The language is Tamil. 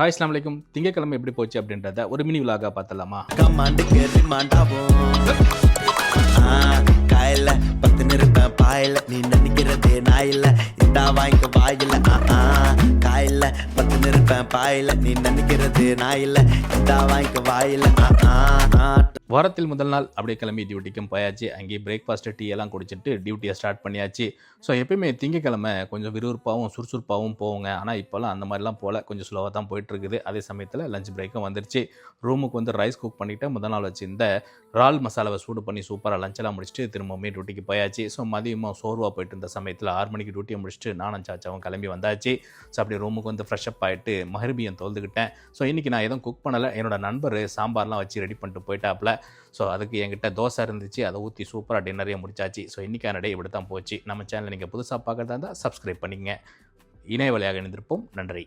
ஹாய் அஸ்ஸலாமு அலைக்கும். திங்கக்கிழமை எப்படி போச்சு அப்படின்றத ஒரு மினி விலாகா பார்த்தலாமா? கமாண்டுக்கு ரிமாண்டாவும் காயில பத்து நிறுத்தம் பாயில நீ நினைக்கிறதே நாயில இந்தா வாங்கிக்க வாயில காயில பத்து நிறுத்தம் பாயில நீ நினைக்கிறதே நாயில இந்தா வாங்கிக்க வாயில வாரத்தில் முதல் நாள் அப்படியே கிளம்பி டியூட்டிக்கும் போயாச்சு. அங்கேயே பிரேக்ஃபாஸ்ட் டீ எல்லாம் குடிச்சிட்டு டியூட்டியை ஸ்டார்ட் பண்ணியாச்சு. ஸோ எப்பயுமே திங்கக்கிழமை கொஞ்சம் விறுவிறுப்பாகவும் சுறுசுறுப்பாகவும் போவோங்க. ஆனால் இப்போல்லாம் அந்த மாதிரிலாம் போல் கொஞ்சம் ஸ்லோவாக தான் போயிட்டுருக்குது. அதே சமயத்தில் லஞ்ச் பிரேக்கும் வந்துருச்சு. ரூமுக்கு வந்து ரைஸ் குக் பண்ணிவிட்டு முதல் நாள் வச்சு இந்த இறால் மசாலாவை சூடு பண்ணி சூப்பராக லஞ்செல்லாம் முடிச்சுட்டு திரும்பவுமே டியூட்டிக்கு போயாச்சு. ஸோ மதியமாக சோர்வாக போயிட்டு இருந்த சமயத்தில் 6 மணிக்கு டியூட்டியை முடிச்சுட்டு நானும் சாச்சாவும் கிளம்பி வந்தாச்சு. ஸோ அப்படி ரூமுக்கு வந்து ஃப்ரெஷ்அப் ஆகிட்டு மகரிபியம் தோல்ந்துக்கிட்டேன். ஸோ இன்றைக்கி நான் எதுவும் குக் பண்ணலை. என்னோட நண்பர் சாம்பார்லாம் வச்சு ரெடி பண்ணிட்டு போயிட்டாப்புல. ஸோ அதுக்கு என்கிட்ட தோசை இருந்துச்சு, அதை ஊற்றி சூப்பராக டின்னரையே முடிச்சாச்சு. ஸோ இன்றைக்கான டே இப்படி தான் போச்சு. நம்ம சேனலை நீங்கள் புதுசாக பார்க்குறதா இருந்தால் சப்ஸ்கிரைப் பண்ணிக்கங்க. இணைய வழியாக இணைந்திருப்போம். நன்றி.